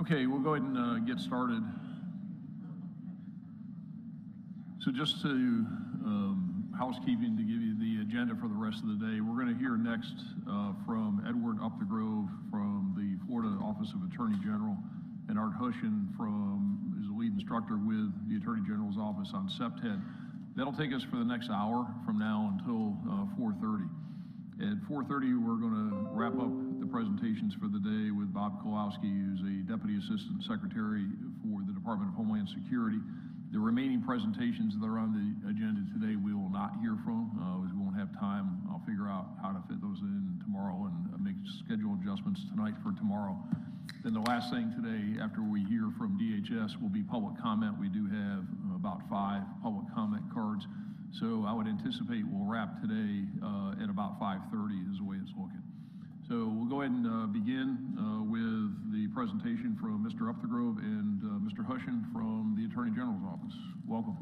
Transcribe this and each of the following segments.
Okay, we'll go ahead and get started. So just to housekeeping to give you the agenda for the rest of the day, we're going to hear next from Edward Up the Grove from the Florida Office of Attorney General, and Art Hushen is the lead instructor with the Attorney General's Office on CPTED. That'll take us for the next hour from now until 4:30. At 4:30, we're going to wrap up the presentations for the day with Bob Kowalski, who's a Deputy Assistant Secretary for the Department of Homeland Security. The remaining presentations that are on the agenda today we will not hear from, as we won't have time. I'll figure out how to fit those in tomorrow and make schedule adjustments tonight for tomorrow. Then the last thing today, after we hear from DHS, will be public comment. We do have about 5 public comment cards. So I would anticipate we'll wrap today at about 5:30 is the way it's looking. So we'll go ahead and begin with the presentation from Mr. Up the Grove and Mr. Hushen from the Attorney General's Office. Welcome.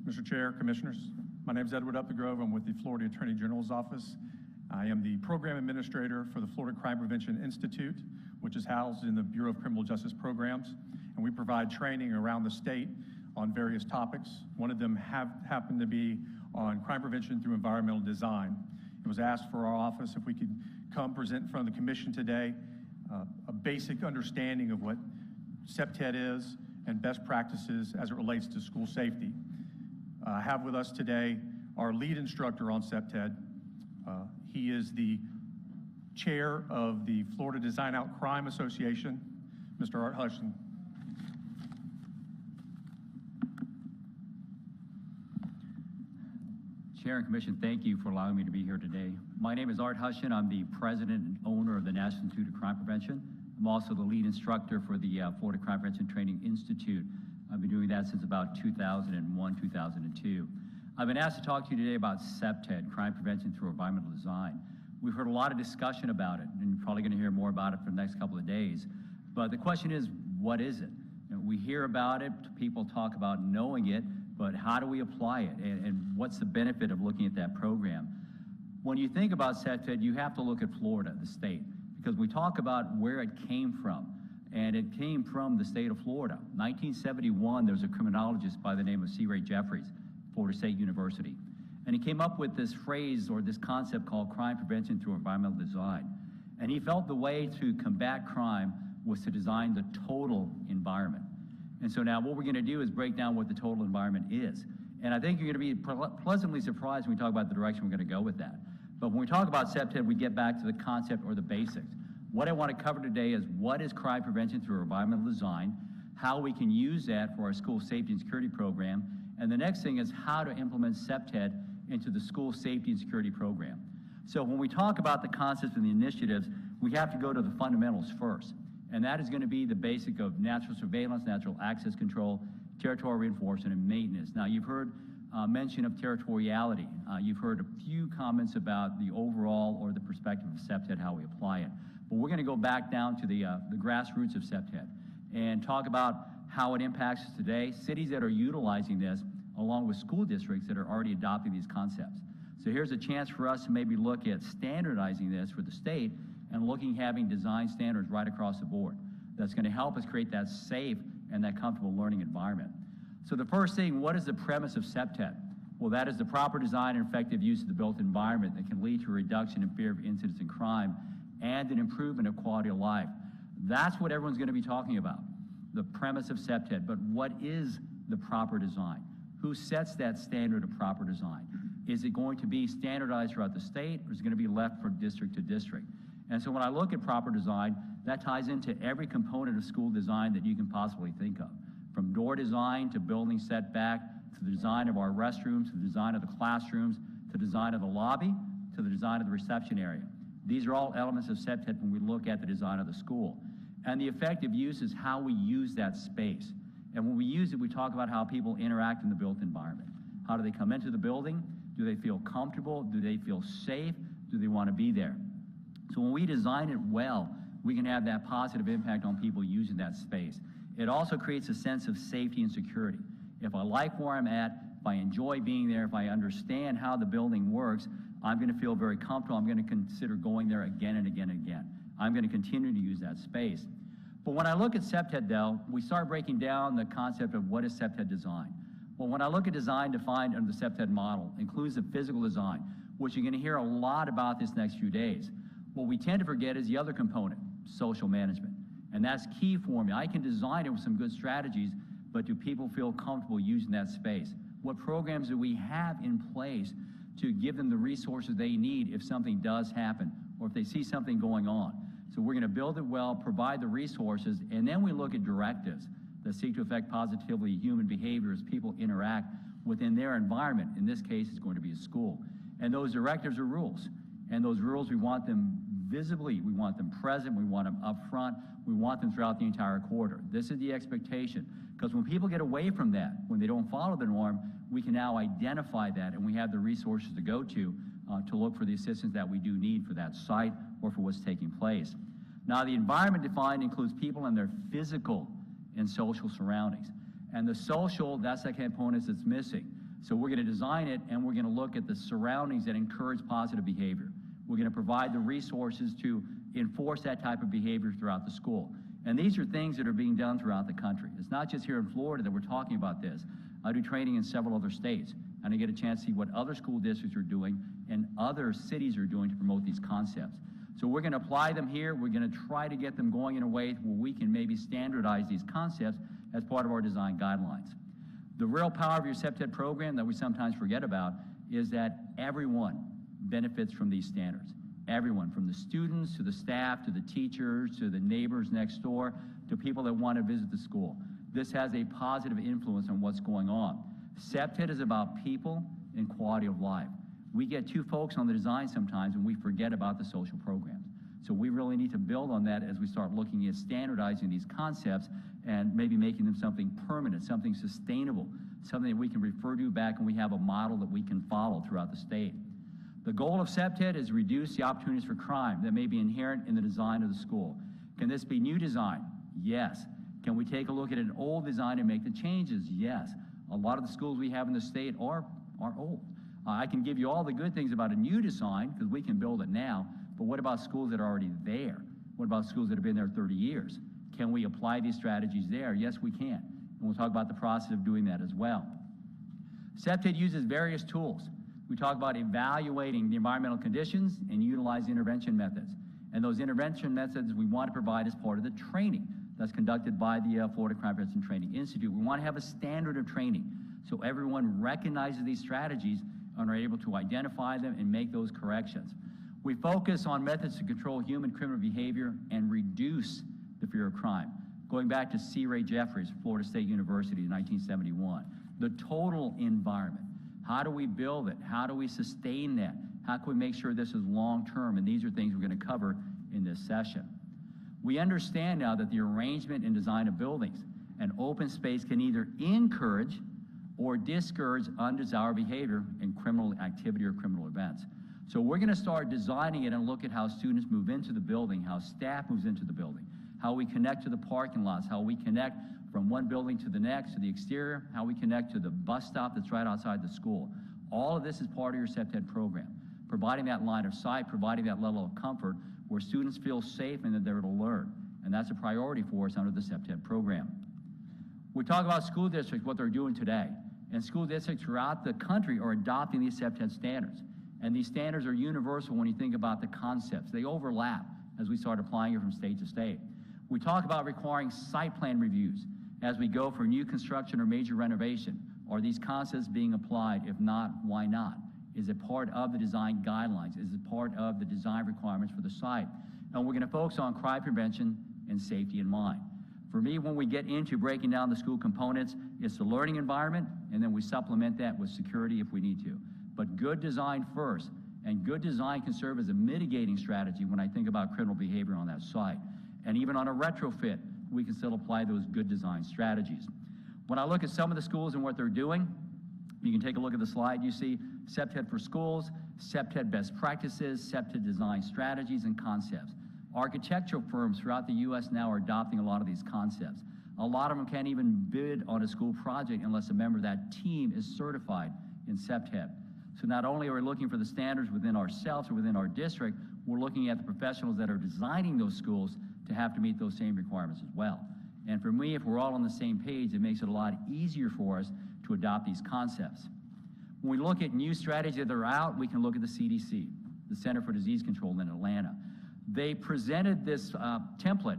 Mr. Chair, Commissioners, my name is Edward Up the Grove. I'm with the Florida Attorney General's Office. I am the Program Administrator for the Florida Crime Prevention Institute, which is housed in the Bureau of Criminal Justice Programs, and we provide training around the state on various topics. One of them happened to be on crime prevention through environmental design. It was asked for our office if we could come present in front of the Commission today a basic understanding of what CPTED is and best practices as it relates to school safety. I have with us today our lead instructor on CPTED. He is the chair of the Florida Design Out Crime Association, Mr. Art Hushen. Chair and Commission, thank you for allowing me to be here today. My name is Art Hushen. I'm the president and owner of the National Institute of Crime Prevention. I'm also the lead instructor for the Florida Crime Prevention Training Institute. I've been doing that since about 2001, 2002. I've been asked to talk to you today about CPTED, crime prevention through environmental design. We've heard a lot of discussion about it, and you're probably going to hear more about it for the next couple of days. But the question is, what is it? You know, we hear about it, people talk about knowing it, but how do we apply it, and what's the benefit of looking at that program? When you think about CPTED, you have to look at Florida, the state, because we talk about where it came from, and it came from the state of Florida. 1971, there was a criminologist by the name of C. Ray Jeffries, Florida State University, and he came up with this phrase or this concept called crime prevention through environmental design. And he felt the way to combat crime was to design the total environment. And so now what we're going to do is break down what the total environment is. And I think you're going to be pleasantly surprised when we talk about the direction we're going to go with that. But when we talk about CPTED, we get back to the concept or the basics. What I want to cover today is what is crime prevention through environmental design, how we can use that for our school safety and security program, and the next thing is how to implement CPTED into the school safety and security program. So when we talk about the concepts and the initiatives, we have to go to the fundamentals first. And that is going to be the basic of natural surveillance, natural access control, territorial reinforcement, and maintenance. Now, you've heard mention of territoriality. You've heard a few comments about the overall or the perspective of CPTED, how we apply it. But we're going to go back down to the grassroots of CPTED and talk about how it impacts us today, cities that are utilizing this, along with school districts that are already adopting these concepts. So here's a chance for us to maybe look at standardizing this for the state and having design standards right across the board. That's going to help us create that safe and that comfortable learning environment. So the first thing, what is the premise of CPTED? Well, that is the proper design and effective use of the built environment that can lead to a reduction in fear of incidents and crime and an improvement of quality of life. That's what everyone's going to be talking about, the premise of CPTED. But what is the proper design? Who sets that standard of proper design? Is it going to be standardized throughout the state, or is it going to be left for district to district? And so when I look at proper design, that ties into every component of school design that you can possibly think of, from door design to building setback, to the design of our restrooms, to the design of the classrooms, to the design of the lobby, to the design of the reception area. These are all elements of CPTED when we look at the design of the school. And the effective use is how we use that space. And when we use it, we talk about how people interact in the built environment. How do they come into the building? Do they feel comfortable? Do they feel safe? Do they want to be there? So when we design it well, we can have that positive impact on people using that space. It also creates a sense of safety and security. If I like where I'm at, if I enjoy being there, if I understand how the building works, I'm going to feel very comfortable. I'm going to consider going there again and again and again. I'm going to continue to use that space. But when I look at CPTED, though, we start breaking down the concept of what is CPTED design. Well, when I look at design defined under the CPTED model, includes the physical design, which you're going to hear a lot about this next few days. What we tend to forget is the other component, social management. And that's key for me. I can design it with some good strategies, but do people feel comfortable using that space? What programs do we have in place to give them the resources they need if something does happen or if they see something going on? So we're going to build it well, provide the resources, and then we look at directives that seek to affect positively human behavior as people interact within their environment. In this case, it's going to be a school. And those directives are rules. And those rules, we want them visibly, we want them present, we want them up front, we want them throughout the entire quarter. This is the expectation. Because when people get away from that, when they don't follow the norm, we can now identify that, and we have the resources to go to look for the assistance that we do need for that site or for what's taking place. Now, the environment defined includes people and their physical and social surroundings. And the social, that's the component that's missing. So we're going to design it, and we're going to look at the surroundings that encourage positive behavior. We're going to provide the resources to enforce that type of behavior throughout the school. And these are things that are being done throughout the country. It's not just here in Florida that we're talking about this. I do training in several other states, and I get a chance to see what other school districts are doing and other cities are doing to promote these concepts. So we're going to apply them here. We're going to try to get them going in a way where we can maybe standardize these concepts as part of our design guidelines. The real power of your CPTED program that we sometimes forget about is that everyone benefits from these standards. Everyone, from the students to the staff to the teachers to the neighbors next door to people that want to visit the school. This has a positive influence on what's going on. CPTED is about people and quality of life. We get too focused on the design sometimes and we forget about the social programs. So we really need to build on that as we start looking at standardizing these concepts and maybe making them something permanent, something sustainable, something that we can refer to back and we have a model that we can follow throughout the state. The goal of CPTED is reduce the opportunities for crime that may be inherent in the design of the school. Can this be new design? Yes. Can we take a look at an old design and make the changes? Yes. A lot of the schools we have in the state are old. I can give you all the good things about a new design because we can build it now, but what about schools that are already there? What about schools that have been there 30 years? Can we apply these strategies there? Yes, we can. And we'll talk about the process of doing that as well. CPTED uses various tools. We talk about evaluating the environmental conditions and utilize intervention methods. And those intervention methods we want to provide as part of the training that's conducted by the Florida Crime Prevention Training Institute. We want to have a standard of training so everyone recognizes these strategies and are able to identify them and make those corrections. We focus on methods to control human criminal behavior and reduce the fear of crime. Going back to C. Ray Jeffries, Florida State University in 1971, the total environment. How do we build it? How do we sustain that? How can we make sure this is long-term? And these are things we're going to cover in this session. We understand now that the arrangement and design of buildings and open space can either encourage or discourage undesirable behavior in criminal activity or criminal events. So we're going to start designing it and look at how students move into the building, how staff moves into the building, how we connect to the parking lots, how we connect from one building to the next, to the exterior, how we connect to the bus stop that's right outside the school. All of this is part of your CPTED program, providing that line of sight, providing that level of comfort where students feel safe and that they're able to learn. And that's a priority for us under the CPTED program. We talk about school districts, what they're doing today. And school districts throughout the country are adopting these CPTED standards. And these standards are universal when you think about the concepts. They overlap as we start applying it from state to state. We talk about requiring site plan reviews as we go for new construction or major renovation. Are these concepts being applied? If not, why not? Is it part of the design guidelines? Is it part of the design requirements for the site? And we're going to focus on crime prevention and safety in mind. For me, when we get into breaking down the school components, it's the learning environment, and then we supplement that with security if we need to. But good design first, and good design can serve as a mitigating strategy when I think about criminal behavior on that site. And even on a retrofit, we can still apply those good design strategies. When I look at some of the schools and what they're doing, you can take a look at the slide. You see CPTED for schools, CPTED best practices, CPTED design strategies and concepts. Architectural firms throughout the U.S. now are adopting a lot of these concepts. A lot of them can't even bid on a school project unless a member of that team is certified in CPTED. So not only are we looking for the standards within ourselves or within our district, we're looking at the professionals that are designing those schools to have to meet those same requirements as well. And for me, if we're all on the same page, it makes it a lot easier for us to adopt these concepts. When we look at new strategies that are out, we can look at the CDC, the Center for Disease Control in Atlanta. They presented this template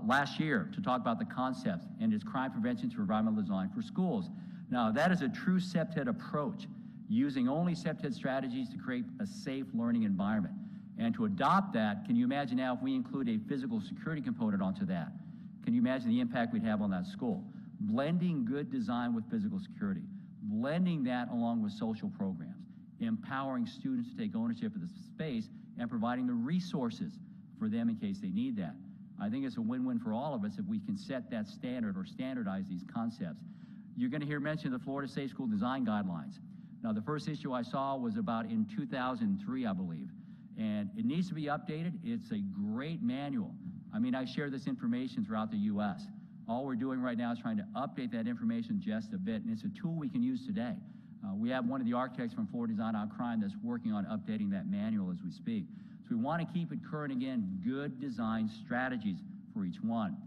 last year to talk about the concepts, and it's crime prevention through environmental design for schools. Now, that is a true CPTED approach, using only CPTED strategies to create a safe learning environment. And to adopt that, can you imagine now if we include a physical security component onto that? Can you imagine the impact we'd have on that school? Blending good design with physical security, blending that along with social programs, empowering students to take ownership of the space and providing the resources for them in case they need that. I think it's a win-win for all of us if we can set that standard or standardize these concepts. You're going to hear mention of the Florida Safe School Design Guidelines. Now, the first issue I saw was about in 2003, I believe, and it needs to be updated. It's a great manual. I mean, I share this information throughout the U.S. All we're doing right now is trying to update that information just a bit, and it's a tool we can use today. We have one of the architects from Florida Design on Crime that's working on updating that manual as we speak. So we want to keep it current, again, good design strategies for each one.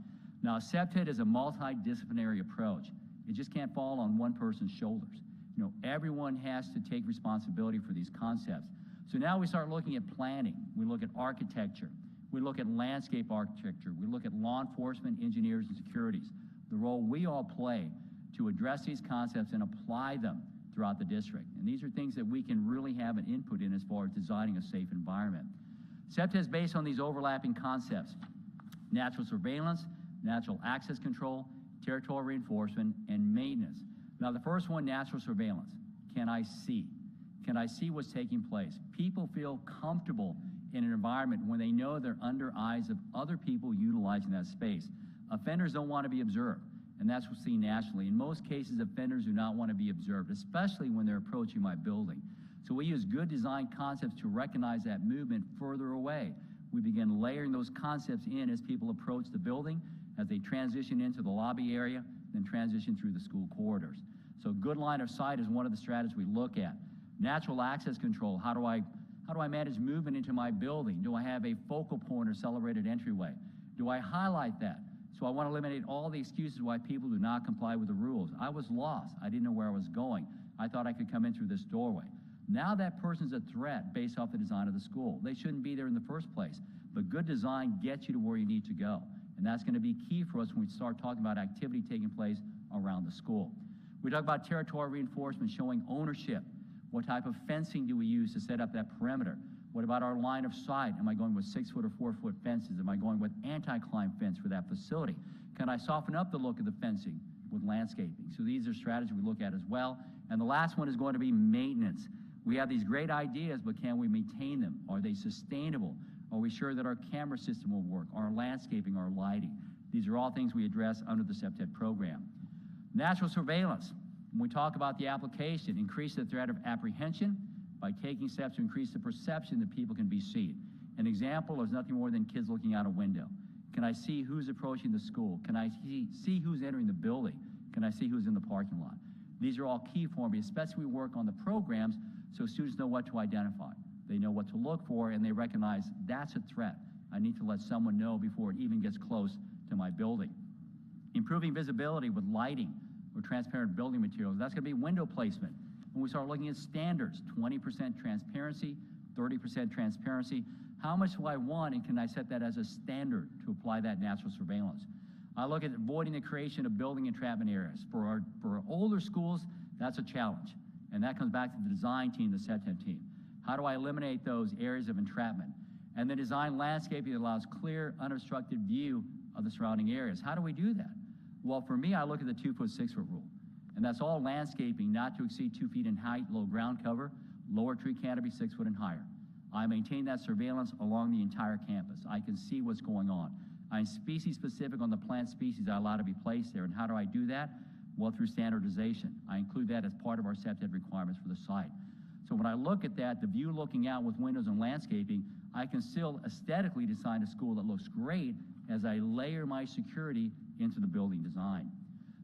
Now, CPTED is a multidisciplinary approach. It just can't fall on one person's shoulders. You know, everyone has to take responsibility for these concepts. So now we start looking at planning. We look at architecture. We look at landscape architecture. We look at law enforcement, engineers, and securities, the role we all play to address these concepts and apply them throughout the district. And these are things that we can really have an input in as far as designing a safe environment. CPTED is based on these overlapping concepts: natural surveillance, natural access control, territorial reinforcement, and maintenance. Now, the first one, natural surveillance. Can I see? Can I see what's taking place? People feel comfortable in an environment when they know they're under eyes of other people utilizing that space. Offenders don't want to be observed, and that's what's seen nationally. In most cases, offenders do not want to be observed, especially when they're approaching my building. So we use good design concepts to recognize that movement further away. We begin layering those concepts in as people approach the building, as they transition into the lobby area, then transition through the school corridors. So good line of sight is one of the strategies we look at. Natural access control: how do I manage movement into my building? Do I have a focal point or celebrated entryway? Do I highlight that? So I want to eliminate all the excuses why people do not comply with the rules. I was lost. I didn't know where I was going. I thought I could come in through this doorway. Now that person's a threat based off the design of the school. They shouldn't be there in the first place. But good design gets you to where you need to go. And that's going to be key for us when we start talking about activity taking place around the school. We talk about territorial reinforcement, showing ownership. What type of fencing do we use to set up that perimeter? What about our line of sight? Am I going with 6-foot or 4-foot fences? Am I going with anti-climb fence for that facility? Can I soften up the look of the fencing with landscaping? So these are strategies we look at as well. And the last one is going to be maintenance. We have these great ideas, but can we maintain them? Are they sustainable? Are we sure that our camera system will work, our landscaping, our lighting? These are all things we address under the CPTED program. Natural surveillance. When we talk about the application, increase the threat of apprehension by taking steps to increase the perception that people can be seen. An example is nothing more than kids looking out a window. Can I see who's approaching the school? Can I see who's entering the building? Can I see who's in the parking lot? These are all key for me, especially we work on the programs so students know what to identify. They know what to look for, and they recognize that's a threat. I need to let someone know before it even gets close to my building. Improving visibility with lighting or transparent building materials. That's going to be window placement. When we start looking at standards, 20% transparency, 30% transparency, how much do I want, and can I set that as a standard to apply that natural surveillance? I look at avoiding the creation of building entrapment areas. For our older schools, that's a challenge. And that comes back to the design team, the CPTED team. How do I eliminate those areas of entrapment? And then design landscaping that allows clear, unobstructed view of the surrounding areas. How do we do that? Well, for me, I look at the 2-foot, 6-foot rule. And that's all landscaping not to exceed 2 feet in height, low ground cover, lower tree canopy 6 foot and higher. I maintain that surveillance along the entire campus. I can see what's going on. I'm species specific on the plant species I allow to be placed there. And how do I do that? Well, through standardization. I include that as part of our CPTED requirements for the site. So when I look at that, the view looking out with windows and landscaping, I can still aesthetically design a school that looks great as I layer my security into the building design.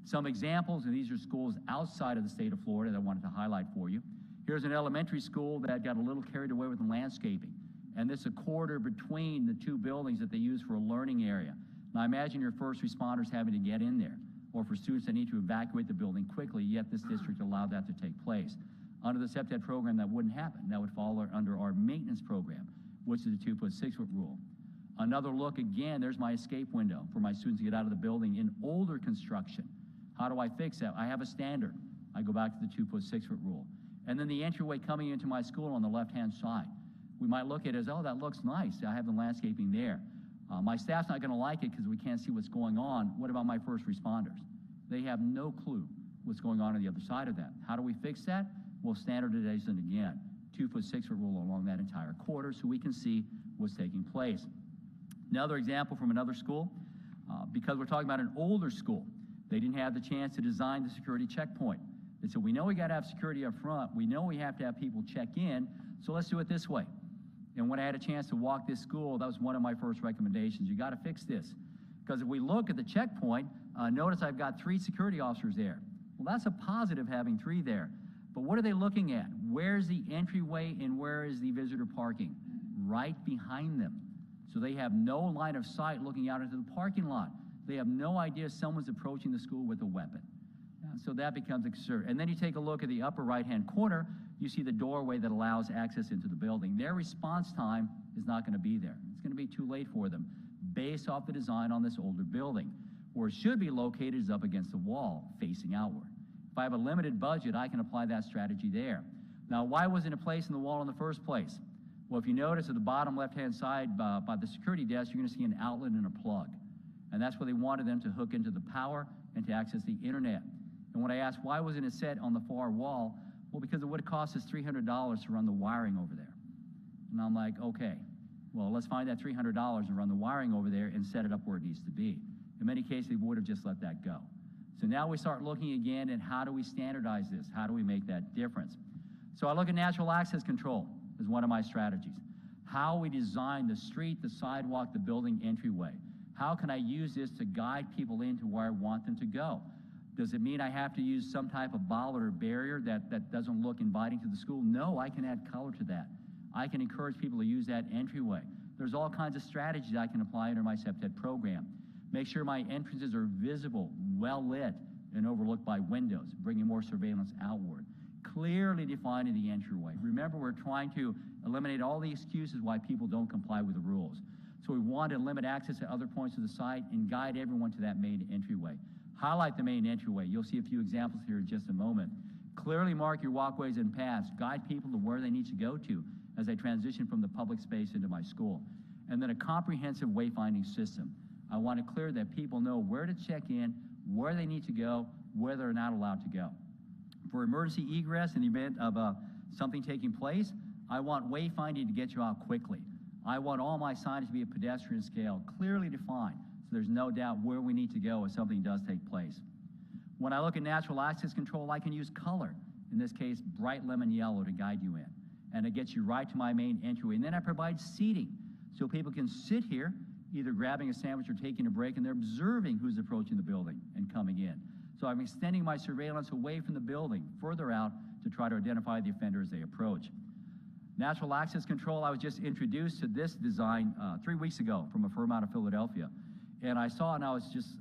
Some examples, and these are schools outside of the state of Florida that I wanted to highlight for you. Here's an elementary school that got a little carried away with the landscaping. And this is a corridor between the two buildings that they use for a learning area. Now imagine your first responders having to get in there, or for students that need to evacuate the building quickly, yet this district allowed that to take place. Under the CPTED program, that wouldn't happen. That would fall under our maintenance program, which is the 2-foot, 6-foot rule. Another look, again, there's my escape window for my students to get out of the building in older construction. How do I fix that? I have a standard. I go back to the 2-foot, 6-foot rule. And then the entryway coming into my school on the left-hand side. We might look at it as, oh, that looks nice. I have the landscaping there. My staff's not gonna like it because we can't see what's going on. What about my first responders? They have no clue what's going on the other side of that. How do we fix that? Well, standardization again. 2-foot, 6-foot rule along that entire corridor so we can see what's taking place. Another example from another school, because we're talking about an older school, they didn't have the chance to design the security checkpoint. They said, we know we gotta have security up front, we know we have to have people check in, so let's do it this way. And when I had a chance to walk this school, that was one of my first recommendations. You gotta fix this. Because if we look at the checkpoint, notice I've got 3 security officers there. Well, that's a positive having 3 there. But what are they looking at? Where's the entryway and where is the visitor parking? Right behind them. So they have no line of sight looking out into the parking lot. They have no idea someone's approaching the school with a weapon. So that becomes a concern. And then you take a look at the upper right-hand corner, you see the doorway that allows access into the building. Their response time is not gonna be there. It's gonna be too late for them based off the design on this older building. Where it should be located is up against the wall, facing outward. If I have a limited budget, I can apply that strategy there. Now, why wasn't it placed in the wall in the first place? Well, if you notice at the bottom left-hand side by the security desk, you're gonna see an outlet and a plug. And that's where they wanted them to hook into the power and to access the internet. And when I asked why wasn't it set on the far wall, well, because it would have cost us $300 to run the wiring over there. And I'm like, okay, well, let's find that $300 and run the wiring over there and set it up where it needs to be. In many cases, we would have just let that go. So now we start looking again at how do we standardize this? How do we make that difference? So I look at natural access control as one of my strategies. How we design the street, the sidewalk, the building entryway. How can I use this to guide people into where I want them to go? Does it mean I have to use some type of bollard or barrier that doesn't look inviting to the school? No, I can add color to that. I can encourage people to use that entryway. There's all kinds of strategies I can apply under my CPTED program. Make sure my entrances are visible, well lit, and overlooked by windows, bringing more surveillance outward. Clearly defining the entryway. Remember, we're trying to eliminate all the excuses why people don't comply with the rules. So we want to limit access to other points of the site and guide everyone to that main entryway. Highlight the main entryway. You'll see a few examples here in just a moment. Clearly mark your walkways and paths. Guide people to where they need to go to as they transition from the public space into my school. And then a comprehensive wayfinding system. I want to clear that people know where to check in, where they need to go, where they're not allowed to go. For emergency egress in the event of something taking place, I want wayfinding to get you out quickly. I want all my signage to be a pedestrian scale, clearly defined, so there's no doubt where we need to go if something does take place. When I look at natural access control, I can use color, in this case, bright lemon yellow to guide you in. And it gets you right to my main entryway. And then I provide seating, so people can sit here, either grabbing a sandwich or taking a break, and they're observing who's approaching the building and coming in. So I'm extending my surveillance away from the building, further out, to try to identify the offender as they approach. Natural access control, I was just introduced to this design 3 weeks ago from a firm out of Philadelphia. And I saw, and I was just,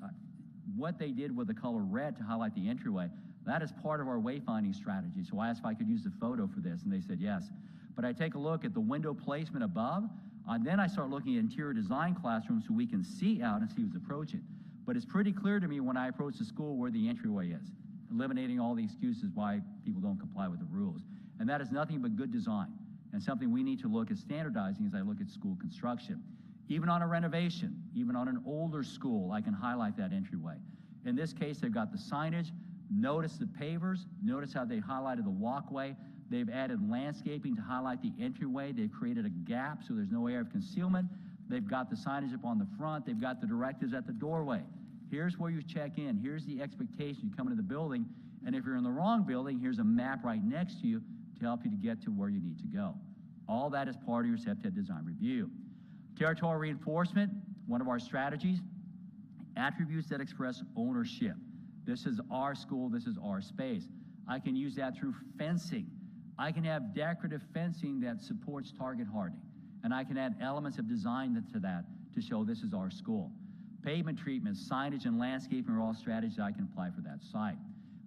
what they did with the color red to highlight the entryway, that is part of our wayfinding strategy. So I asked if I could use the photo for this, and they said yes. But I take a look at the window placement above, and then I start looking at interior design classrooms so we can see out and see who's approaching. But it's pretty clear to me when I approach the school where the entryway is, eliminating all the excuses why people don't comply with the rules. And that is nothing but good design, and something we need to look at standardizing as I look at school construction. Even on a renovation, even on an older school, I can highlight that entryway. In this case, they've got the signage. Notice the pavers. Notice how they highlighted the walkway. They've added landscaping to highlight the entryway. They've created a gap so there's no air of concealment. They've got the signage up on the front. They've got the directives at the doorway. Here's where you check in. Here's the expectation. You come into the building, and if you're in the wrong building, here's a map right next to you to help you to get to where you need to go. All that is part of your CPTED design review. Territorial reinforcement, one of our strategies, attributes that express ownership. This is our school, this is our space. I can use that through fencing. I can have decorative fencing that supports target hardening, and I can add elements of design to that to show this is our school. Pavement treatment, signage, and landscaping are all strategies I can apply for that site.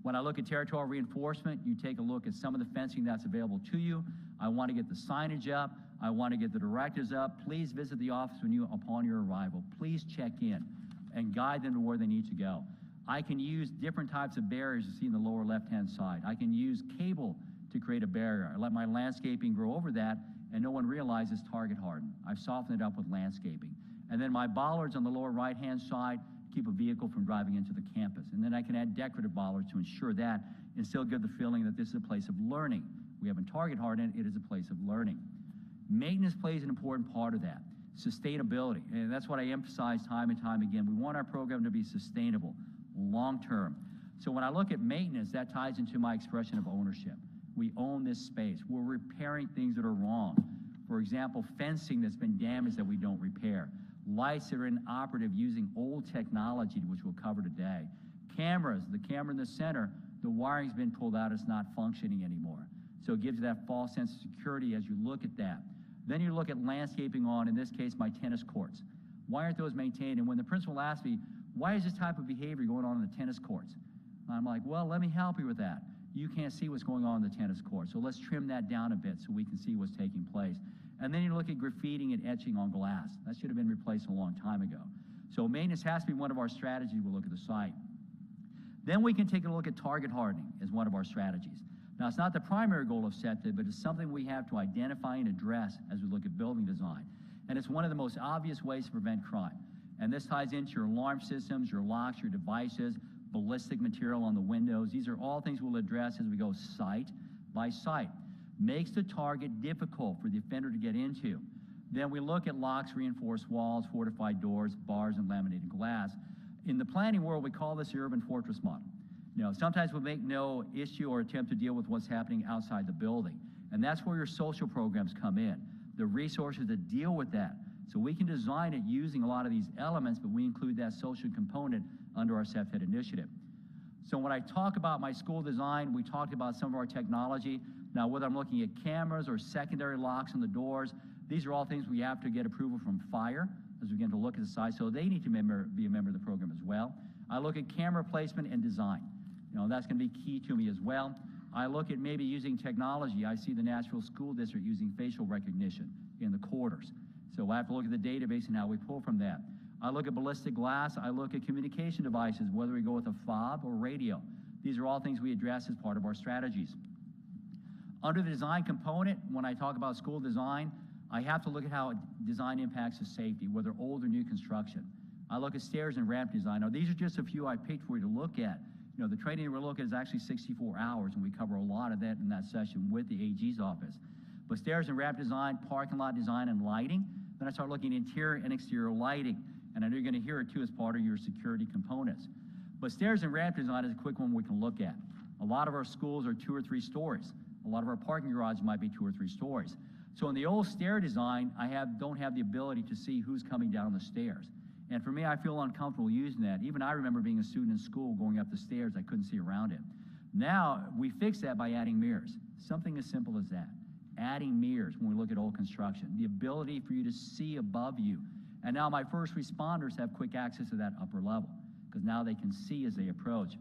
When I look at territorial reinforcement, you take a look at some of the fencing that's available to you. I want to get the signage up. I want to get the directives up. Please visit the office upon your arrival. Please check in and guide them to where they need to go. I can use different types of barriers you see in the lower left-hand side. I can use cable to create a barrier. I let my landscaping grow over that, and no one realizes target hardened. I've softened it up with landscaping. And then my bollards on the lower right-hand side keep a vehicle from driving into the campus. And then I can add decorative bollards to ensure that and still give the feeling that this is a place of learning. We haven't target hardened it, it is a place of learning. Maintenance plays an important part of that. Sustainability, and that's what I emphasize time and time again. We want our program to be sustainable, long-term. So when I look at maintenance, that ties into my expression of ownership. We own this space. We're repairing things that are wrong. For example, fencing that's been damaged that we don't repair. Lights that are inoperative using old technology, which we'll cover today. Cameras, the camera in the center, the wiring's been pulled out, it's not functioning anymore. So it gives you that false sense of security as you look at that. Then you look at landscaping on, in this case, my tennis courts. Why aren't those maintained? And when the principal asked me, why is this type of behavior going on in the tennis courts? I'm like, well, let me help you with that. You can't see what's going on in the tennis court, so let's trim that down a bit so we can see what's taking place. And then you look at graffiti and etching on glass. That should have been replaced a long time ago. So maintenance has to be one of our strategies. We'll look at the site. Then we can take a look at target hardening as one of our strategies. Now, it's not the primary goal of CPTED, but it's something we have to identify and address as we look at building design. And it's one of the most obvious ways to prevent crime. And this ties into your alarm systems, your locks, your devices, ballistic material on the windows. These are all things we'll address as we go site by site. Makes the target difficult for the offender to get into. Then we look at locks, reinforced walls, fortified doors, bars, and laminated glass. In the planning world, we call this the urban fortress model. Sometimes we make no issue or attempt to deal with what's happening outside the building. And that's where your social programs come in, the resources to deal with that. So we can design it using a lot of these elements, but we include that social component under our CPTED initiative. So when I talk about my school design, we talked about some of our technology. Now, whether I'm looking at cameras or secondary locks on the doors, these are all things we have to get approval from fire as we begin to look at the site, so they need to be a member of the program as well. I look at camera placement and design. That's going to be key to me as well. I look at maybe using technology. I see the Nashville School District using facial recognition in the quarters. So I have to look at the database and how we pull from that. I look at ballistic glass. I look at communication devices, whether we go with a fob or radio. These are all things we address as part of our strategies. Under the design component, when I talk about school design, I have to look at how design impacts the safety, whether old or new construction. I look at stairs and ramp design. Now, these are just a few I picked for you to look at. The training we're looking at is actually 64 hours, and we cover a lot of that in that session with the AG's office. But stairs and ramp design, parking lot design, and lighting. Then I start looking at interior and exterior lighting. And I know you're going to hear it too as part of your security components. But stairs and ramp design is a quick one we can look at. A lot of our schools are 2 or 3 stories. A lot of our parking garages might be 2 or 3 stories. So in the old stair design, don't have the ability to see who's coming down the stairs. And for me, I feel uncomfortable using that. Even I remember being a student in school going up the stairs, I couldn't see around it. Now, we fix that by adding mirrors. Something as simple as that. Adding mirrors when we look at old construction. The ability for you to see above you. And now my first responders have quick access to that upper level, because now they can see as they approach.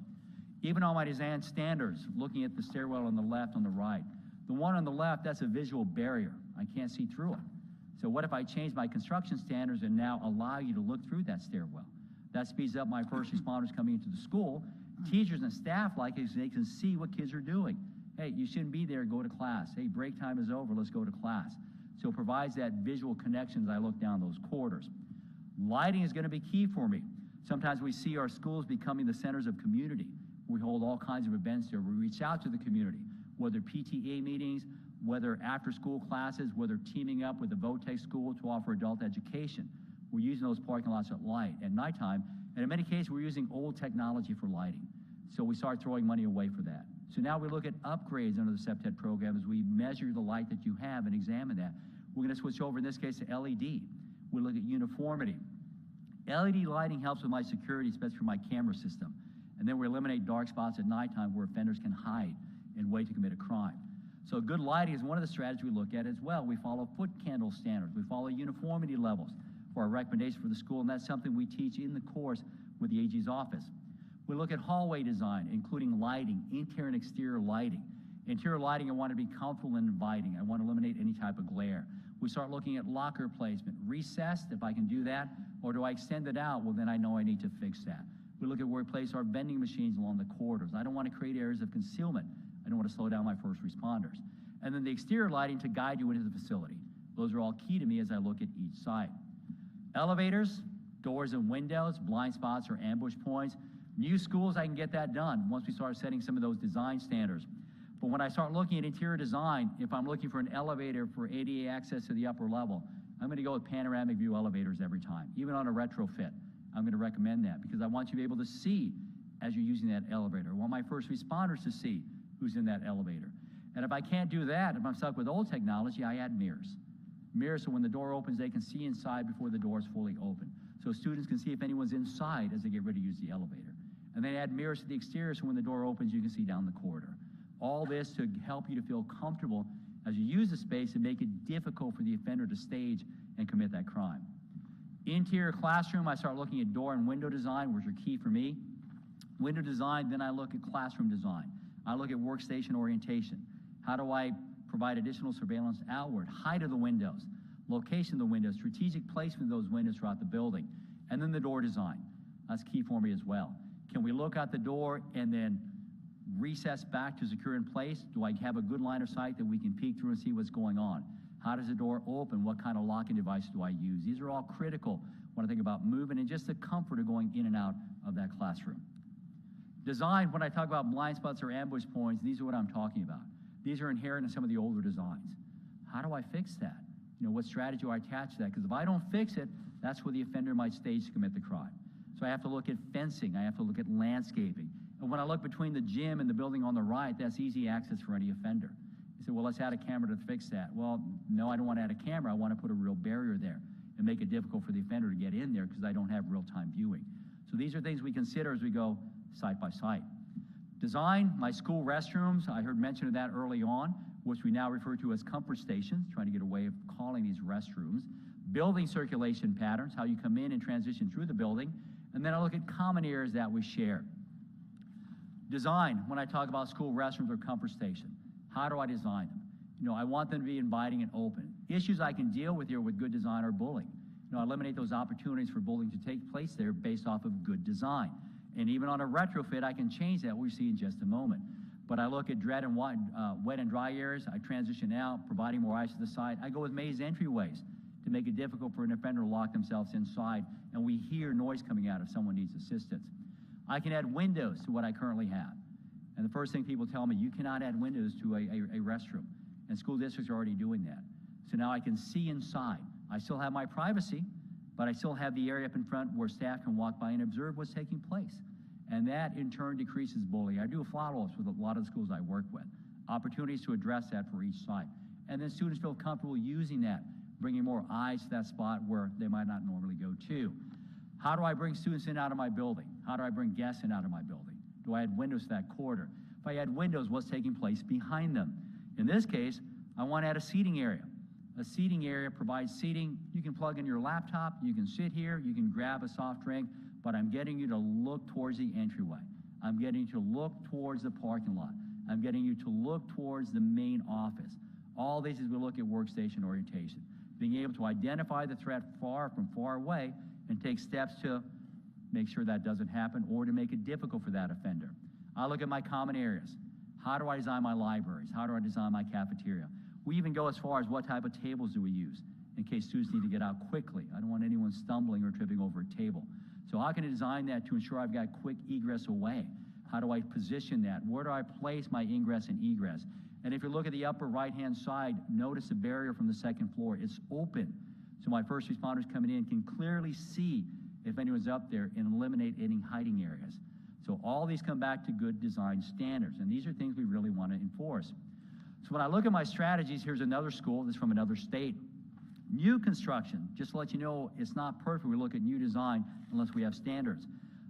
Even on my design standards, looking at the stairwell on the left, on the right. The one on the left, that's a visual barrier. I can't see through it. So what if I change my construction standards and now allow you to look through that stairwell? That speeds up my first responders coming into the school. Teachers and staff like it, they can see what kids are doing. Hey, you shouldn't be there, go to class. Hey, break time is over, let's go to class. So it provides that visual connection as I look down those corridors. Lighting is going to be key for me. Sometimes we see our schools becoming the centers of community. We hold all kinds of events there. We reach out to the community, whether PTA meetings, whether after-school classes, whether teaming up with the VOTEC school to offer adult education. We're using those parking lots at nighttime, and in many cases, we're using old technology for lighting. So we start throwing money away for that. So now we look at upgrades under the CPTED program as we measure the light that you have and examine that. We're going to switch over, in this case, to LED. We look at uniformity. LED lighting helps with my security, especially for my camera system. And then we eliminate dark spots at nighttime where offenders can hide and wait to commit a crime. So good lighting is one of the strategies we look at as well. We follow foot candle standards. We follow uniformity levels for our recommendation for the school, and that's something we teach in the course with the AG's office. We look at hallway design, including lighting, interior and exterior lighting. Interior lighting, I want to be comfortable and inviting. I want to eliminate any type of glare. We start looking at locker placement, recessed, if I can do that, or do I extend it out? Well, then I know I need to fix that. We look at where we place our vending machines along the corridors. I don't want to create areas of concealment. I don't want to slow down my first responders. And then the exterior lighting to guide you into the facility. Those are all key to me as I look at each site. Elevators, doors and windows, blind spots or ambush points. New schools, I can get that done once we start setting some of those design standards. But when I start looking at interior design, if I'm looking for an elevator for ADA access to the upper level, I'm going to go with panoramic view elevators every time. Even on a retrofit, I'm going to recommend that because I want you to be able to see as you're using that elevator. I want my first responders to see who's in that elevator. And if I can't do that, if I'm stuck with old technology, I add mirrors. Mirrors so when the door opens, they can see inside before the door is fully open. So students can see if anyone's inside as they get ready to use the elevator. And then add mirrors to the exterior so when the door opens, you can see down the corridor. All this to help you to feel comfortable as you use the space and make it difficult for the offender to stage and commit that crime. Interior classroom, I start looking at door and window design, which are key for me. Window design, then I look at classroom design. I look at workstation orientation. How do I provide additional surveillance outward? Height of the windows, location of the windows, strategic placement of those windows throughout the building. And then the door design. That's key for me as well. Can we look out the door and then recess back to secure in place? Do I have a good line of sight that we can peek through and see what's going on? How does the door open? What kind of locking device do I use? These are all critical when I think about movement and just the comfort of going in and out of that classroom. Design, when I talk about blind spots or ambush points, these are what I'm talking about. These are inherent in some of the older designs. How do I fix that? You know, what strategy do I attach to that? Because if I don't fix it, that's where the offender might stage to commit the crime. So I have to look at fencing, I have to look at landscaping. And when I look between the gym and the building on the right, that's easy access for any offender. You say, well, let's add a camera to fix that. Well, no, I don't want to add a camera. I want to put a real barrier there and make it difficult for the offender to get in there because I don't have real-time viewing. So these are things we consider as we go site by site. Design, my school restrooms, I heard mention of that early on, which we now refer to as comfort stations, trying to get away of calling these restrooms. Building circulation patterns, how you come in and transition through the building. And then I look at common areas that we share. Design, when I talk about school restrooms or comfort station, how do I design them? You know, I want them to be inviting and open. Issues I can deal with here with good design are bullying. You know, I eliminate those opportunities for bullying to take place there based off of good design. And even on a retrofit, I can change that, we'll see in just a moment. But I look at wet and dry areas, I transition out, providing more ice to the side. I go with maze entryways to make it difficult for an offender to lock themselves inside, and we hear noise coming out if someone needs assistance. I can add windows to what I currently have. And the first thing people tell me, you cannot add windows to a restroom. And school districts are already doing that. So now I can see inside. I still have my privacy, but I still have the area up in front where staff can walk by and observe what's taking place. And that in turn decreases bullying. I do follow-ups with a lot of the schools I work with. Opportunities to address that for each site. And then students feel comfortable using that, bringing more eyes to that spot where they might not normally go to. How do I bring students in and out of my building? How do I bring guests in and out of my building? Do I add windows to that corridor? If I add windows, what's taking place behind them? In this case, I want to add a seating area. A seating area provides seating. You can plug in your laptop, you can sit here, you can grab a soft drink, but I'm getting you to look towards the entryway. I'm getting you to look towards the parking lot. I'm getting you to look towards the main office. All these is we look at workstation orientation. Being able to identify the threat far from far away and take steps to make sure that doesn't happen or to make it difficult for that offender. I look at my common areas. How do I design my libraries? How do I design my cafeteria? We even go as far as what type of tables do we use in case students need to get out quickly. I don't want anyone stumbling or tripping over a table. So how can I design that to ensure I've got quick egress away? How do I position that? Where do I place my ingress and egress? And if you look at the upper right-hand side, notice the barrier from the second floor. It's open. So my first responders coming in can clearly see if anyone's up there and eliminate any hiding areas. So all these come back to good design standards, and these are things we really want to enforce. So when I look at my strategies, here's another school, this is from another state. New construction, just to let you know, it's not perfect. We look at new design unless we have standards.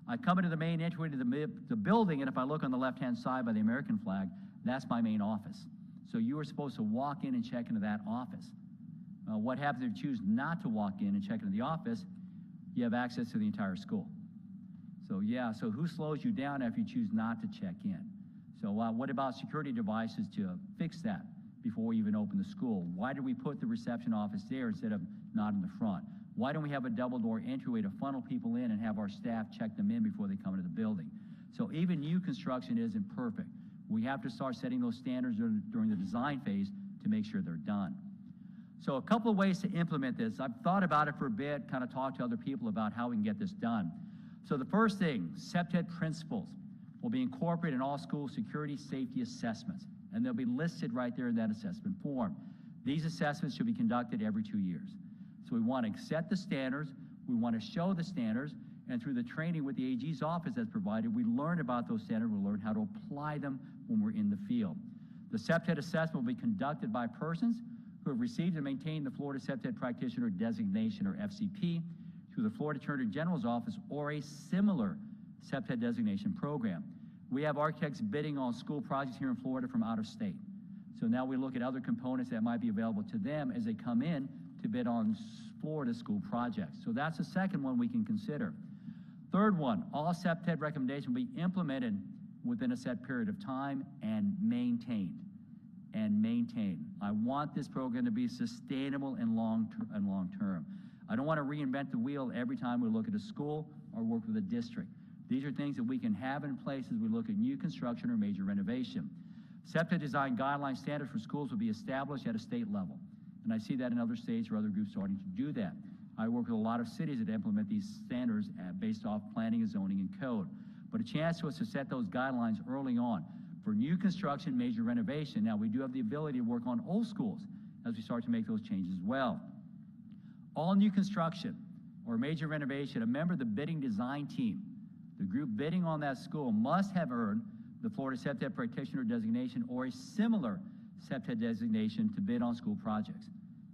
I come into the main entryway to the building, and if I look on the left-hand side by the American flag, that's my main office. So you are supposed to walk in and check into that office. What happens if you choose not to walk in and check into the office? You have access to the entire school. So yeah, so who slows you down if you choose not to check in? So what about security devices to fix that before we even open the school? Why did we put the reception office there instead of not in the front? Why don't we have a double door entryway to funnel people in and have our staff check them in before they come into the building? So even new construction isn't perfect. We have to start setting those standards during the design phase to make sure they're done. So a couple of ways to implement this. I've thought about it for a bit, kind of talked to other people about how we can get this done. So the first thing, CPTED principles will be incorporated in all school security safety assessments, and they'll be listed right there in that assessment form. These assessments should be conducted every 2 years. So we want to set the standards, we want to show the standards, and through the training with the AG's office that's provided, we learn about those standards, we'll learn how to apply them when we're in the field. The CPTED assessment will be conducted by persons who have received and maintained the Florida CPTED Practitioner Designation, or FCP, through the Florida Attorney General's office or a similar CPTED designation program. We have architects bidding on school projects here in Florida from out of state. So now we look at other components that might be available to them as they come in to bid on Florida school projects. So that's the second one we can consider. Third one, all CPTED recommendations will be implemented within a set period of time and maintained. I want this program to be sustainable and long-term. I don't want to reinvent the wheel every time we look at a school or work with a district. These are things that we can have in place as we look at new construction or major renovation. CPTED design guideline standards for schools will be established at a state level. And I see that in other states or other groups starting to do that. I work with a lot of cities that implement these standards based off planning and zoning and code. But a chance to us to set those guidelines early on. For new construction, major renovation, now we do have the ability to work on old schools as we start to make those changes as well. All new construction or major renovation, a member of the bidding design team, the group bidding on that school, must have earned the Florida CPTED Practitioner Designation or a similar CPTED designation to bid on school projects.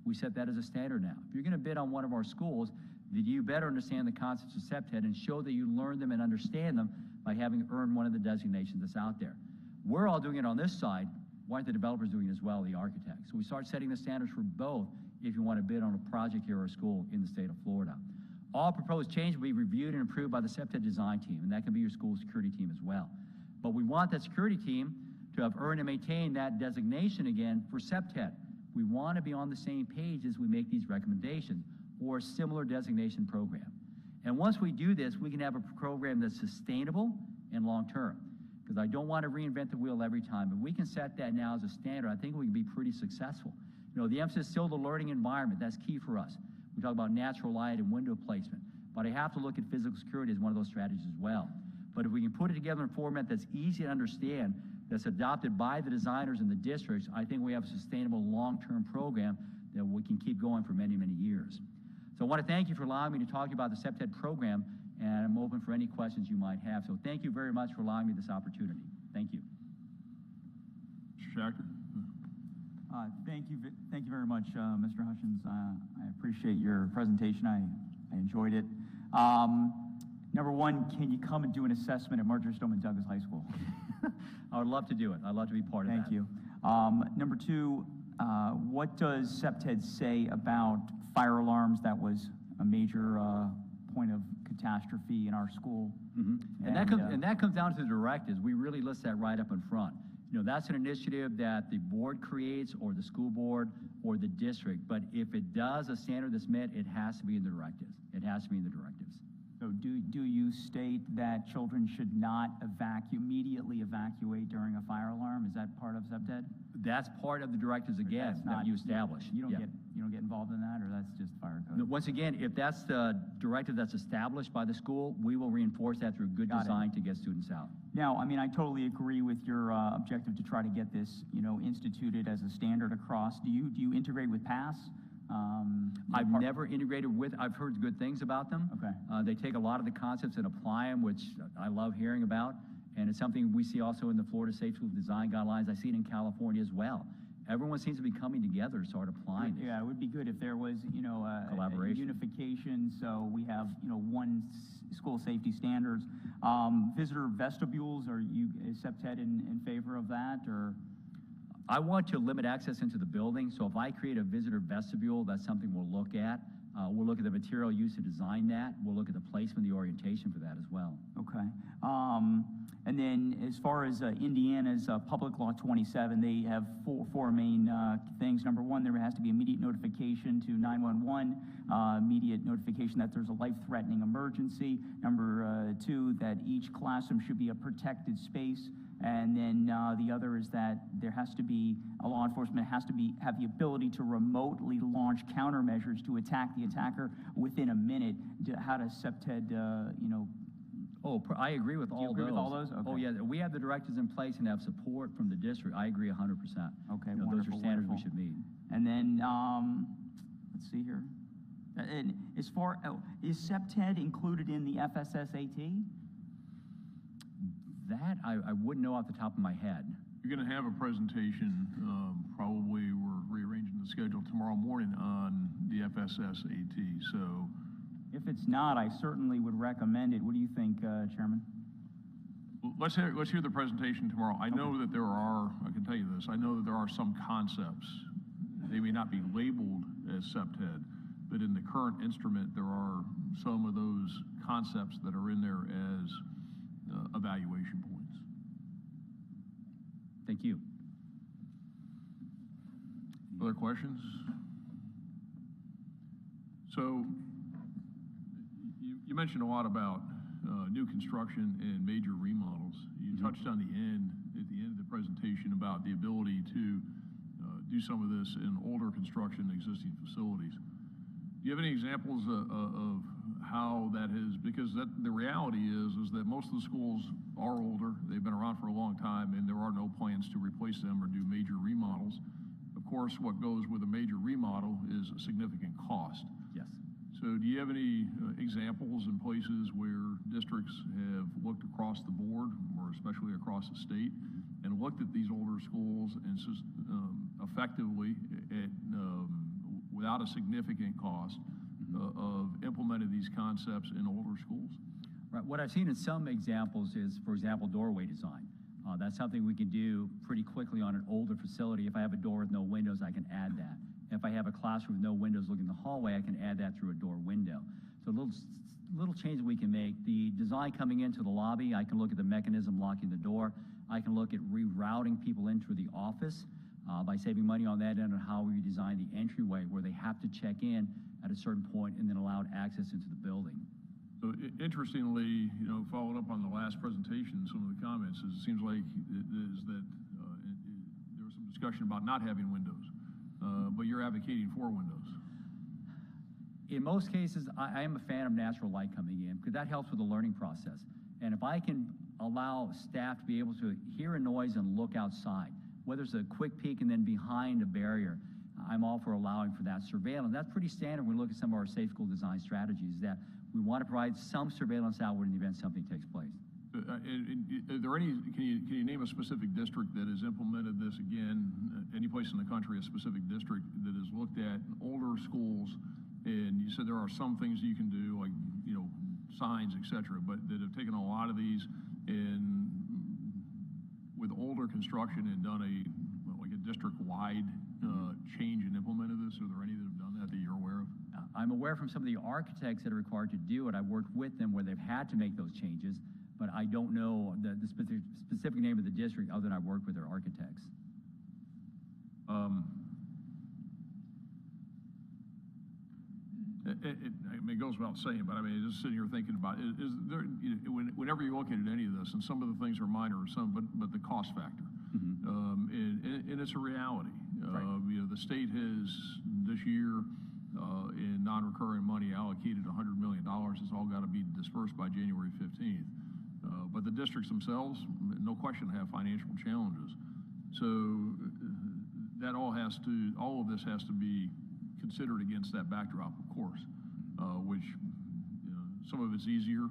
We set that as a standard now. If you're going to bid on one of our schools, then you better understand the concepts of CPTED and show that you learn them and understand them by having earned one of the designations that's out there. We're all doing it on this side. Why aren't the developers doing it as well, the architects? So we start setting the standards for both if you want to bid on a project here or a school in the state of Florida. All proposed change will be reviewed and approved by the CPTED design team, and that can be your school security team as well. But we want that security team to have earned and maintained that designation again for CPTED. We want to be on the same page as we make these recommendations or a similar designation program. And once we do this, we can have a program that's sustainable and long-term, because I don't want to reinvent the wheel every time. If we can set that now as a standard, I think we can be pretty successful. You know, the emphasis is still the learning environment. That's key for us. We talk about natural light and window placement, but I have to look at physical security as one of those strategies as well. But if we can put it together in a format that's easy to understand, that's adopted by the designers and the districts, I think we have a sustainable long-term program that we can keep going for many, many years. So I want to thank you for allowing me to talk to you about the CPTED program, and I'm open for any questions you might have. So thank you very much for allowing me this opportunity. Thank you. Mr. Schachter? Thank you very much, Mr. Hushen. I appreciate your presentation. I enjoyed it. Number one, can you come and do an assessment at Marjorie Stoneman Douglas High School? I would love to do it. I'd love to be part of that. Thank you. Number two, what does CPTED say about fire alarms? That was a major point of catastrophe in our school. Mm-hmm. And that comes down to the directives. We really list that right up in front. You know, that's an initiative that the board creates, or the school board, or the district. But if it does a standard that's met, it has to be in the directives. It has to be in the directives. So do you state that children should not immediately evacuate during a fire alarm? Is that part of CPTED? That's part of the directives again that you establish. You don't get involved in that, or that's just fire code? Once again, if that's the directive that's established by the school, we will reinforce that through good design to get students out. Now, I mean, I totally agree with your objective to try to get this, instituted as a standard across. Do you integrate with PASS? I've never integrated with. I've heard good things about them. Okay. They take a lot of the concepts and apply them, which I love hearing about. And it's something we see also in the Florida Safe School Design Guidelines. I see it in California as well. Everyone seems to be coming together to start applying this. Yeah, it would be good if there was, collaboration, a unification. So we have, one school safety standards. Visitor vestibules. Is CPTED in favor of that, or? I want to limit access into the building, so if I create a visitor vestibule, that's something we'll look at. We'll look at the material used to design that. We'll look at the placement, the orientation for that as well. Okay. And then as far as Indiana's Public Law 27, they have four main things. Number one, there has to be immediate notification to 911, immediate notification that there's a life-threatening emergency. Number two, that each classroom should be a protected space. And then the other is that there has to be, law enforcement has to have the ability to remotely launch countermeasures to attack the attacker within a minute. How does CPTED, Oh, I agree with all those. Do you agree with all those? Okay. Oh, yeah, we have the directives in place and have support from the district. I agree 100%. Okay, Those wonderful, are standards wonderful. we should meet. And then, let's see here. And as far, is CPTED included in the FSSAT? That I wouldn't know off the top of my head. You're going to have a presentation, probably we're rearranging the schedule tomorrow morning on the FSSAT, so. If it's not, I certainly would recommend it. What do you think, Chairman? Let's hear the presentation tomorrow. I know that there are, I can tell you this, I know that there are some concepts, they may not be labeled as CPTED, but in the current instrument, there are some of those concepts that are in there as evaluation points. Thank you. Other questions? So, you mentioned a lot about new construction and major remodels. You touched on at the end of the presentation about the ability to do some of this in older construction, existing facilities. Do you have any examples of how that is? Because the reality is that most of the schools are older. They've been around for a long time, and there are no plans to replace them or do major remodels. Of course, what goes with a major remodel is a significant cost. Yes. So do you have any examples in places where districts have looked across the board, or especially across the state, and looked at these older schools and effectively, without a significant cost, of implementing these concepts in older schools? Right. What I've seen in some examples is, for example, doorway design. That's something we can do pretty quickly on an older facility. If I have a door with no windows, I can add that. If I have a classroom with no windows looking the hallway, I can add that through a door window. So little changes we can make. The design coming into the lobby, I can look at the mechanism locking the door. I can look at rerouting people into the office by saving money on that end, and how we design the entryway where they have to check in at a certain point and then allowed access into the building. So interestingly, following up on the last presentation, some of the comments, it seems like there was some discussion about not having windows, but you're advocating for windows. In most cases, I am a fan of natural light coming in, because that helps with the learning process. And if I can allow staff to be able to hear a noise and look outside, whether it's a quick peek and then behind a barrier, I'm all for allowing for that surveillance. That's pretty standard when we look at some of our safe school design strategies, that we want to provide some surveillance outward in the event something takes place. Are there any, can you name a specific district that has implemented this again, any place in the country, a specific district that has looked at older schools, and you said there are some things you can do, like, signs, et cetera, but that have taken a lot of these and with older construction and done like a district-wide change and implemented this? Are there any that have done that you're aware of? I'm aware from some of the architects that are required to do it. I've worked with them where they've had to make those changes, but I don't know the specific name of the district other than I've worked with their architects. It goes without saying, but I mean, just sitting here thinking about it, is there, whenever you look at any of this, and some of the things are minor, but the cost factor, and it's a reality. Right. The state has this year in non-recurring money allocated $100 million. It's all got to be dispersed by January 15th. But the districts themselves, no question, have financial challenges. So that all of this has to be considered against that backdrop, of course, which some of it's easier,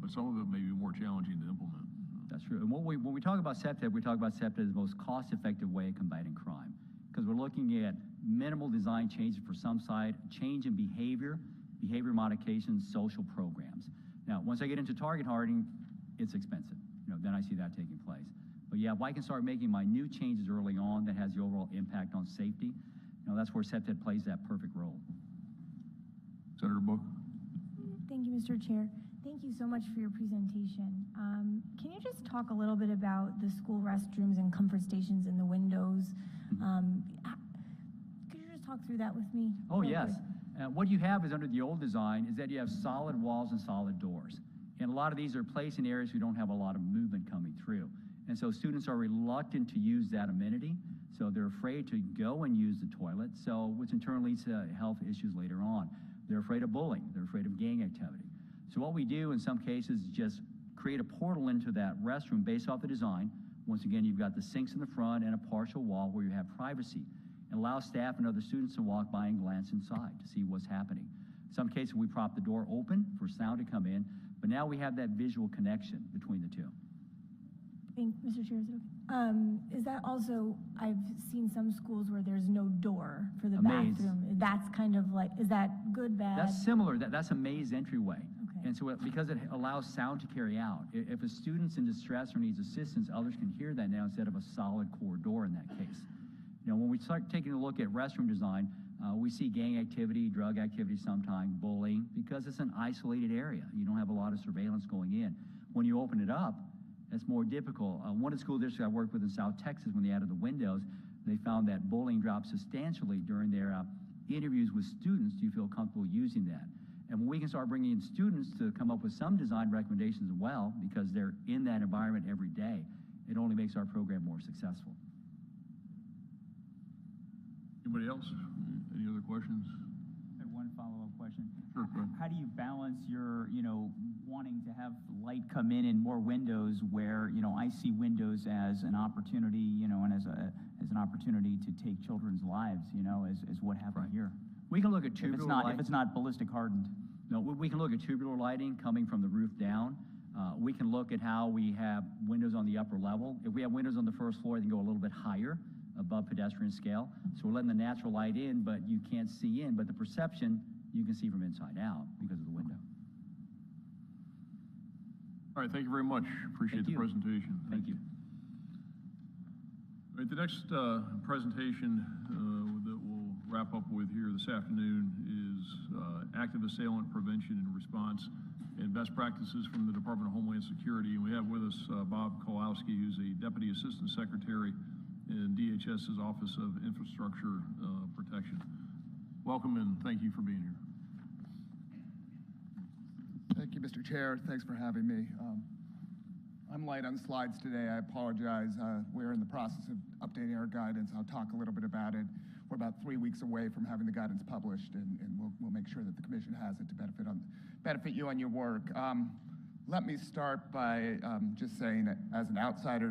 but some of it may be more challenging to implement. That's true. And when we talk about CPTED, we talk about CPTED as the most cost-effective way of combating crime, because we're looking at minimal design changes for some side, change in behavior modifications, social programs. Now, once I get into target hardening, it's expensive. Then I see that taking place. But yeah, if I can start making minute changes early on that has the overall impact on safety, that's where CPTED plays that perfect role. Senator Book? Thank you, Mr. Chair. Thank you so much for your presentation. Can you just talk a little bit about the school restrooms and comfort stations in the windows? Could you just talk through that with me? Oh, real yes. quick? What you have is under the old design is that you have solid walls and solid doors. And a lot of these are placed in areas we don't have a lot of movement coming through. And so students are reluctant to use that amenity. So they're afraid to go and use the toilet, so which in turn leads to health issues later on. They're afraid of bullying. They're afraid of gang activity. So what we do in some cases is just create a portal into that restroom based off the design. Once again, you've got the sinks in the front and a partial wall where you have privacy. It allows staff and other students to walk by and glance inside to see what's happening. In some cases, we prop the door open for sound to come in, but now we have that visual connection between the two. Mr. Chair, is it okay? Is that also, I've seen some schools where there's no door for the maze. bathroom. That's kind of like, is that good, bad? That's similar. That's a maze entryway. Okay. And so because it allows sound to carry out, if a student's in distress or needs assistance, others can hear that now instead of a solid core door in that case. When we start taking a look at restroom design, we see gang activity, drug activity sometimes, bullying, because it's an isolated area. You don't have a lot of surveillance going in. When you open it up, it's more difficult. One of the school districts I worked with in South Texas, when they added the windows, they found that bullying dropped substantially during their interviews with students. Do you feel comfortable using that? And when we can start bringing in students to come up with some design recommendations as well, because they're in that environment every day, it only makes our program more successful. Anybody else? Any other questions? I had one follow-up question. Sure, go ahead. How do you balance your, wanting to have light come in and more windows where, I see windows as an opportunity, and as an opportunity to take children's lives, as what happened here. We can look at tubular lighting. If it's not ballistic hardened. No, we can look at tubular lighting coming from the roof down. We can look at how we have windows on the upper level. If we have windows on the first floor, they can go a little bit higher above pedestrian scale. So we're letting the natural light in, but you can't see in. But the perception, you can see from inside out because of the window. All right, thank you very much. Appreciate the presentation. Thank you. All right, the next presentation that we'll wrap up with here this afternoon is active assailant prevention and response and best practices from the Department of Homeland Security. And we have with us Bob Kowalski, who's a Deputy Assistant Secretary in DHS's Office of Infrastructure Protection. Welcome and thank you for being here. Thank you, Mr. Chair. Thanks for having me. I'm light on slides today. I apologize. We're in the process of updating our guidance. I'll talk a little bit about it. We're about 3 weeks away from having the guidance published, and we'll make sure that the commission has it to benefit you on your work. Let me start by just saying that as an outsider